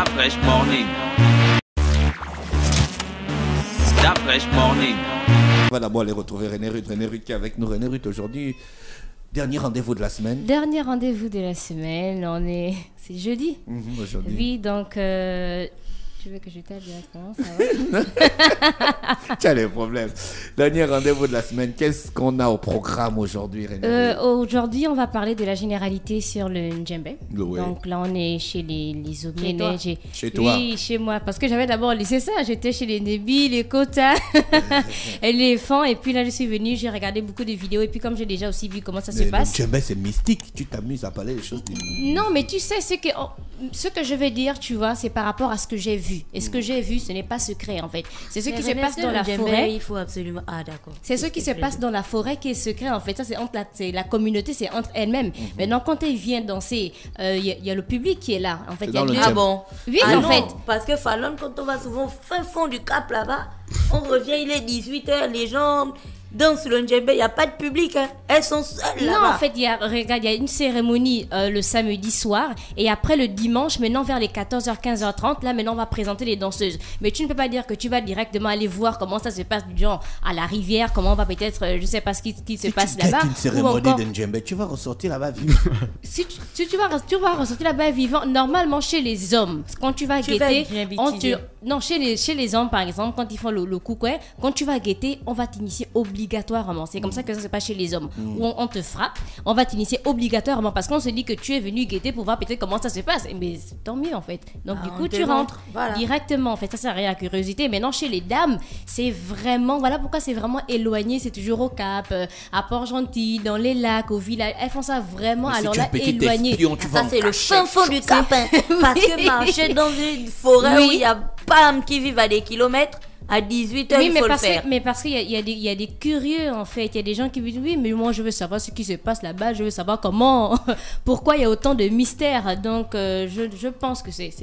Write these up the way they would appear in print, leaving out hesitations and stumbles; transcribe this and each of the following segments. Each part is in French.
Fresh Morning. Fresh Morning. On va d'abord aller retrouver René Ruth. René Ruth qui est avec nous. René Ruth, aujourd'hui, dernier rendez-vous de la semaine. Dernier rendez-vous de la semaine. C'est jeudi. Aujourd'hui. Oui, donc... Tu veux que je t'aide directement, ça va? Tu as les problèmes. Dernier rendez-vous de la semaine. Qu'est-ce qu'on a au programme aujourd'hui, René? Aujourd'hui, on va parler de la généralité sur le Ndjembé. Oui. Donc là, on est chez les Omienais. Chez toi? Oui, chez moi. Parce que j'avais d'abord laissé ça. J'étais chez les Nebi, les Kota, et les Fans. Et puis là, je suis venue, j'ai regardé beaucoup de vidéos. Et puis comme j'ai déjà aussi vu comment ça se passe. Le Ndjembé, c'est mystique. Tu t'amuses à parler des choses. Non, mais tu sais, ce que je vais dire, tu vois, c'est par rapport à ce que j'ai vu. Et ce que j'ai vu, ce n'est pas secret en fait. C'est ce qui se passe dans la forêt. Il faut absolument. Ah d'accord. C'est ce qui se passe dans la forêt qui est secret en fait. Ça c'est entre la communauté, c'est entre elle-même. Maintenant quand elle vient danser, il y a le public qui est là. En fait, ah bon. Oui, en non, fait. Parce que Fallon, quand on va souvent fin fond du Cap là-bas, on revient, il est 18h, les gens dansent le Ndjembé, il n'y a pas de public, hein. Elles sont seules là-bas. Non, en fait, il y a une cérémonie le samedi soir et après le dimanche, maintenant vers les 14h, 15h30, là maintenant on va présenter les danseuses. Mais tu ne peux pas dire que tu vas directement aller voir comment ça se passe du genre à la rivière, comment on va peut-être, je sais pas ce qui se passe là-bas. Si une cérémonie de Ndjembé, tu vas ressortir là-bas vivant. Si tu vas ressortir là-bas vivant, normalement chez les hommes, quand tu vas guetter, chez les hommes par exemple, quand ils font le coucoué, quand tu vas guetter, on va t'initier obligatoirement. C'est comme ça que ça se passe chez les hommes. Où on te frappe, on va t'initier obligatoirement parce qu'on se dit que tu es venu guetter pour voir peut-être comment ça se passe. Mais tant mieux en fait. Donc du coup, tu rentres directement. En fait, ça sert à rien à la curiosité. Maintenant, chez les dames, c'est vraiment, voilà pourquoi c'est vraiment éloigné. C'est toujours au Cap, à Port-Gentil, dans les lacs, au village. Elles font ça vraiment, alors là, éloigné. Ça, c'est le fin fond du Cap. Parce que marcher dans une forêt où il y a PAM qui vivent à des kilomètres, à 18h, il faut le faire. Mais parce qu'il y a des curieux, en fait. Il y a des gens qui me disent, oui, mais moi, je veux savoir ce qui se passe là-bas. Je veux savoir pourquoi il y a autant de mystères. Donc, je pense que c'est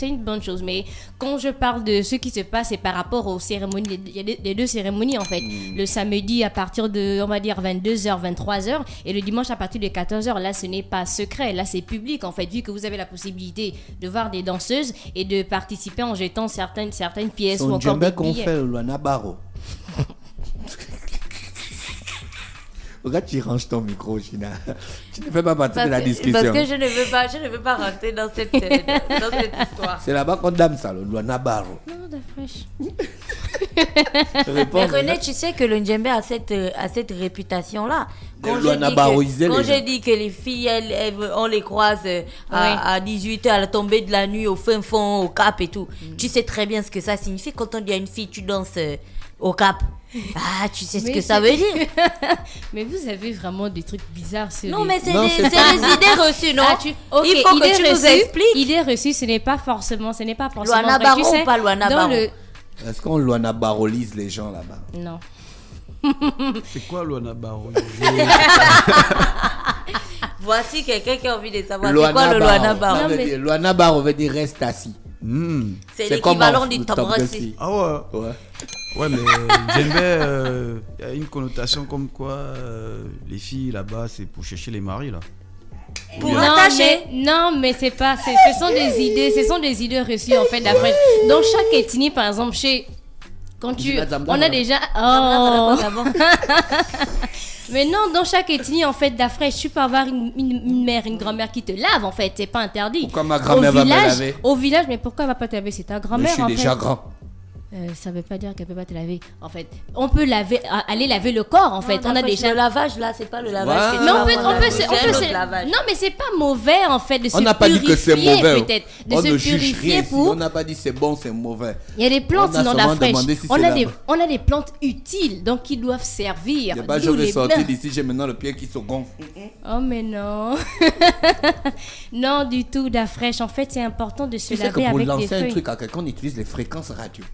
une bonne chose. Mais quand je parle de ce qui se passe, c'est par rapport aux cérémonies. Il y a les deux cérémonies, en fait. Le samedi, à partir de, on va dire, 22h, 23h. Et le dimanche, à partir de 14h. Là, ce n'est pas secret. Là, c'est public, en fait. Vu que vous avez la possibilité de voir des danseuses et de participer en jetant certaines pièces ou encore des billets. Fait le Luana Baro. Regarde, tu ranges ton micro, China. Tu ne fais pas partie de la discussion. Parce que je ne veux pas rentrer dans cette histoire. C'est là-bas qu'on dame ça, le Luana Baro. Non, de fraîche. Mais René, tu sais que le Ndjembé a cette réputation-là. Quand j'ai dit que les filles, on les croise à 18h à la tombée de la nuit, au fin fond, au Cap et tout. Tu sais très bien ce que ça signifie quand on dit à une fille, tu danses au Cap. Ah, tu sais ce que ça veut dire. Mais vous avez vraiment des trucs bizarres. Non, mais c'est des idées reçues, non? Il faut que tu nous expliques. Idée reçue, ce n'est pas forcément Luana Baro ou pas Luana Baro? Est-ce qu'on Luana Barolise les gens là-bas? Non. C'est quoi Luana Baro? Voici quelqu'un qui a envie de savoir c'est quoi le Luana Baro. Luana Baro veut dire reste assis. C'est l'équivalent du tabrassi. Ah ouais. Ouais, mais Ndjembé, il y a une connotation comme quoi les filles là-bas, c'est pour chercher les maris là. Pour attacher. Non, mais c'est pas. Ce sont des idées reçues en fait d'Afrique. Dans chaque ethnie, par exemple, on a déjà. Mais non, dans chaque ethnie en fait d'Afrique, tu peux avoir une mère, une grand-mère qui te lave en fait, c'est pas interdit. Pourquoi ma grand-mère va me laver? Au village, mais pourquoi elle va pas te laver? C'est ta grand-mère. Je suis déjà grand. Ça veut pas dire qu'elle peut pas te laver. En fait, on peut aller laver le corps. En fait, on a déjà le lavage là, c'est pas le lavage. Mais on peut. Non, mais c'est pas mauvais en fait de se purifier. On n'a pas dit que c'est mauvais. Peut-être on ne juge rien. On n'a pas dit c'est bon, c'est mauvais. Il y a des plantes dans la fraîche. On a des plantes utiles, donc qui doivent servir. Je vais sortir d'ici, j'ai maintenant le pied qui se gonfle. Oh mais non. Non du tout, la fraîche. En fait, c'est important de se laver avec des feuilles. Pour lancer un truc à quelqu'un, on utilise les fréquences radio.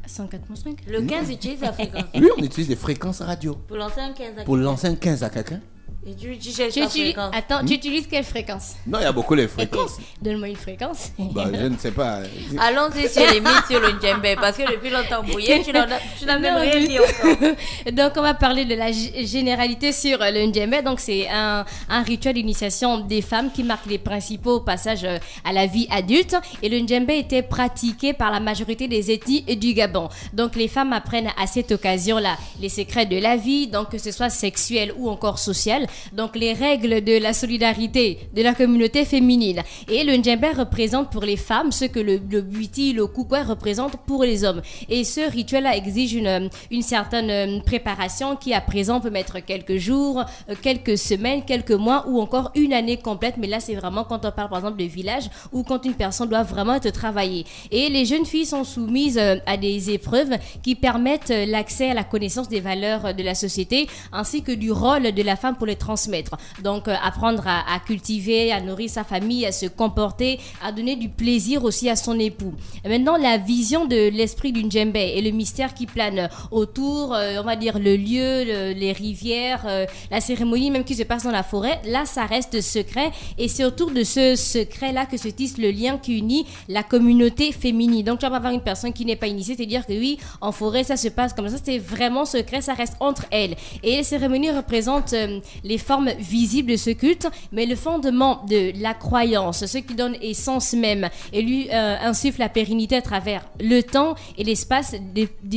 104.5. Le 15 utilise la fréquence. Oui, on utilise les fréquences radio. Pour lancer un 15 à quelqu'un. Pour lancer un 15 à quelqu'un. Et tu cherches la fréquence. Attends, tu utilises quelle fréquence? Non, il y a beaucoup les fréquences. Donne-moi une fréquence. Je ne sais pas. Allons-y sur les mythes sur le djembé, parce que depuis longtemps brouillé, tu n'as même rien dit encore. Donc, on va parler de la généralité sur le djembé. Donc, c'est un rituel d'initiation des femmes qui marque les principaux passages à la vie adulte. Et le djembé était pratiqué par la majorité des ethnies du Gabon. Donc, les femmes apprennent à cette occasion-là les secrets de la vie, donc que ce soit sexuel ou encore social. Donc les règles de la solidarité de la communauté féminine. Et le djembé représente pour les femmes ce que le buiti, le koukoué représente pour les hommes. Et ce rituel-là exige une certaine préparation qui à présent peut mettre quelques jours, quelques semaines, quelques mois ou encore une année complète. Mais là c'est vraiment quand on parle par exemple de village ou quand une personne doit vraiment être travaillée. Et les jeunes filles sont soumises à des épreuves qui permettent l'accès à la connaissance des valeurs de la société ainsi que du rôle de la femme pour les transmettre. Donc apprendre à cultiver, à nourrir sa famille, à se comporter, à donner du plaisir aussi à son époux. Et maintenant la vision de l'esprit d'une djembé et le mystère qui plane autour, on va dire le lieu, les rivières, la cérémonie même qui se passe dans la forêt, là ça reste secret et c'est autour de ce secret là que se tisse le lien qui unit la communauté féminine. Donc tu vas pas avoir une personne qui n'est pas initiée, c'est-à-dire que oui, en forêt ça se passe comme ça, c'est vraiment secret, ça reste entre elles. Et les cérémonies représentent les formes visibles de ce culte, mais le fondement de la croyance, ce qui donne essence même et lui insuffle la pérennité à travers le temps et l'espace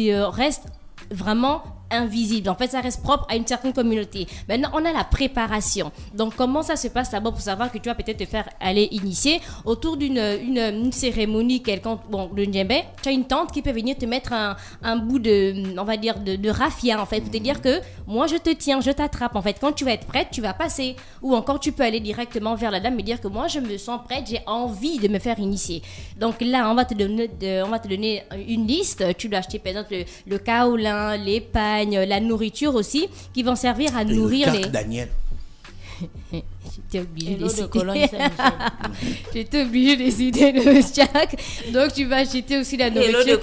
reste vraiment invisible. En fait, ça reste propre à une certaine communauté. Maintenant, on a la préparation. Donc, comment ça se passe d'abord pour savoir que tu vas peut-être te faire aller initier autour d'une cérémonie quelconque. Bon, le djembé, tu as une tante qui peut venir te mettre un bout de, on va dire, de raffia, en fait, pour te dire que moi, je te tiens, je t'attrape. En fait, quand tu vas être prête, tu vas passer. Ou encore, tu peux aller directement vers la dame et dire que moi, je me sens prête, j'ai envie de me faire initier. Donc là, on va te donner une liste. Tu dois acheter, par exemple, le kaolin, les pailles, la nourriture aussi, qui vont servir à nourrir les... Daniel. J'étais obligée de citer. J'étais obligée de citer le Jack. Donc tu vas acheter aussi la nourriture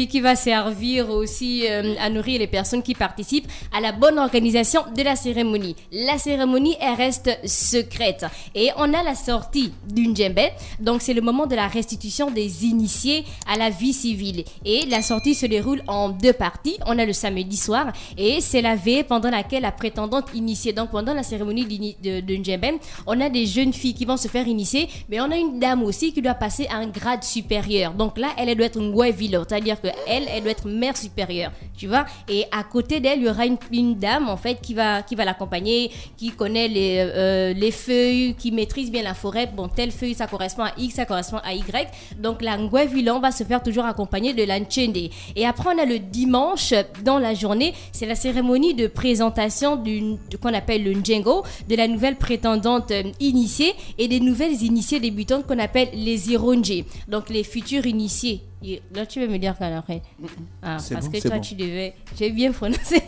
qui va servir aussi à nourrir les personnes qui participent à la bonne organisation de la cérémonie. La cérémonie, elle reste secrète. Et on a la sortie d'une djembé. Donc c'est le moment de la restitution des initiés à la vie civile. Et la sortie se déroule en 2 parties. On a le samedi soir et c'est la veille pendant laquelle la prétendante initiée, donc pendant la cérémonie de djembé, on a des jeunes filles qui vont se faire initier, mais on a une dame aussi qui doit passer à un grade supérieur. Donc là, elle doit être une Ngwevilo, c'est-à-dire qu'elle doit être mère supérieure, tu vois. Et à côté d'elle, il y aura une dame en fait qui va l'accompagner, qui connaît les feuilles, qui maîtrise bien la forêt. Bon, telle feuille, ça correspond à X, ça correspond à Y. Donc la Ngwevilo va se faire toujours accompagner de la Nchende. Et après, on a le dimanche dans la journée, c'est la cérémonie de présentation qu'on appelle le Njengo, de la nouvelle prétendante initiée et des nouvelles initiées débutantes qu'on appelle les Ironje. Donc les futurs initiés. Là, tu veux me dire qu'en après. Parce que toi, tu devais. J'ai bien prononcé.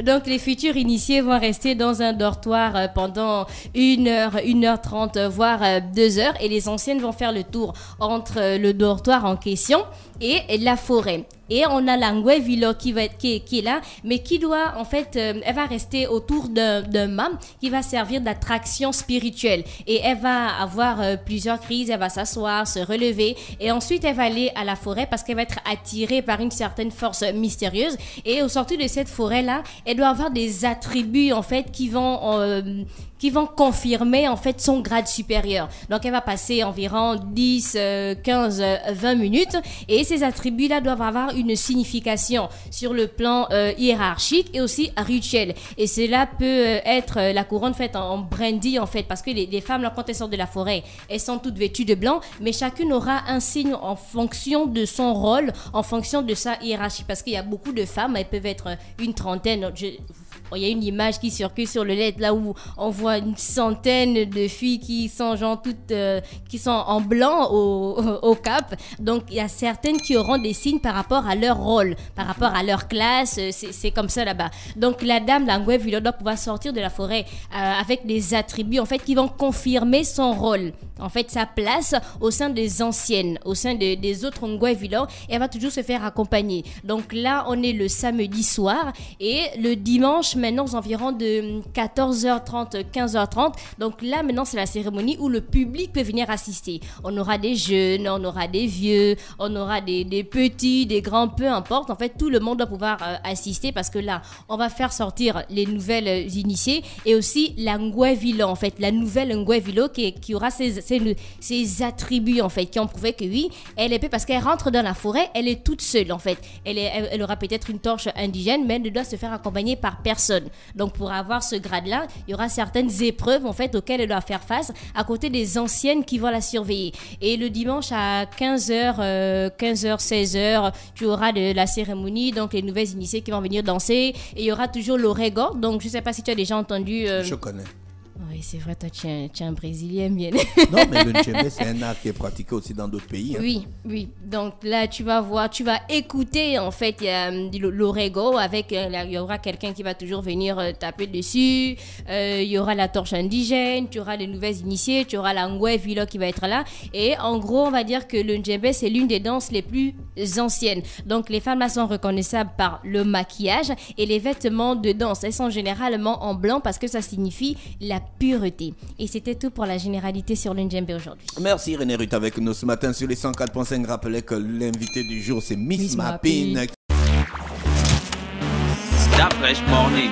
Donc, les futurs initiés vont rester dans un dortoir pendant 1h, 1h30, voire 2h. Et les anciennes vont faire le tour entre le dortoir en question et la forêt. Et on a la Ngwevilo qui est là, mais qui doit, en fait, elle va rester autour d'un mât qui va servir d'attraction spirituelle. Et elle va avoir plusieurs crises, elle va s'asseoir, se relever, et ensuite elle va aller à la forêt parce qu'elle va être attirée par une certaine force mystérieuse. Et au sortir de cette forêt-là, elle doit avoir des attributs, en fait, qui vont confirmer en fait son grade supérieur. Donc elle va passer environ 10, 15, 20 minutes et ces attributs-là doivent avoir une signification sur le plan hiérarchique et aussi rituel. Et cela peut être la couronne faite en brandy en fait, parce que les femmes là, quand elles sortent de la forêt, elles sont toutes vêtues de blanc, mais chacune aura un signe en fonction de son rôle, en fonction de sa hiérarchie, parce qu'il y a beaucoup de femmes, elles peuvent être une trentaine. Il y a une image qui circule sur le net là où on voit une centaine de filles qui sont genre toutes qui sont en blanc au cap. Donc il y a certaines qui auront des signes par rapport à leur rôle, par rapport à leur classe, c'est comme ça là-bas. Donc la dame la Ngwevilo doit pouvoir sortir de la forêt avec des attributs en fait qui vont confirmer son rôle. en fait sa place au sein des anciennes, au sein des autres Ngwe Vilo, et elle va toujours se faire accompagner. Donc là, on est le samedi soir et le dimanche, maintenant, aux environs de 14h30, 15h30. Donc là, maintenant, c'est la cérémonie où le public peut venir assister. On aura des jeunes, on aura des vieux, on aura des petits, des grands, peu importe. En fait, tout le monde doit pouvoir assister parce que là, on va faire sortir les nouvelles initiées et aussi la Ngwe Vilo, en fait, la nouvelle Ngwe Vilo qui aura ses attributs, en fait, qui ont prouvé que oui, elle est peu parce qu'elle rentre dans la forêt, elle est toute seule, en fait. Elle aura peut-être une torche indigène, mais elle ne doit se faire accompagner par personne. Donc, pour avoir ce grade-là, il y aura certaines épreuves, en fait, auxquelles elle doit faire face à côté des anciennes qui vont la surveiller. Et le dimanche à 15h, 16h, tu auras la cérémonie, donc les nouvelles initiées qui vont venir danser. Et il y aura toujours l'orego. Donc, je ne sais pas si tu as déjà entendu... Je connais. Oui, c'est vrai, toi, tu es un Brésilien, bien. Non, mais le djembé, c'est un art qui est pratiqué aussi dans d'autres pays. Hein. Oui. Donc là, tu vas voir, tu vas écouter, en fait, l'orego avec, il y aura quelqu'un qui va toujours venir taper dessus. Il y aura la torche indigène, tu auras les nouvelles initiées, tu auras la Ngwe Vilo qui va être là. Et en gros, on va dire que le djembé, c'est l'une des danses les plus anciennes. Donc, les femmes là sont reconnaissables par le maquillage et les vêtements de danse. Elles sont généralement en blanc parce que ça signifie la pureté. Et c'était tout pour la généralité sur le djembé aujourd'hui. Merci René Ruth avec nous ce matin sur les 104.5. Rappelez que l'invité du jour c'est Miss Mapin. Stop Fresh Morning.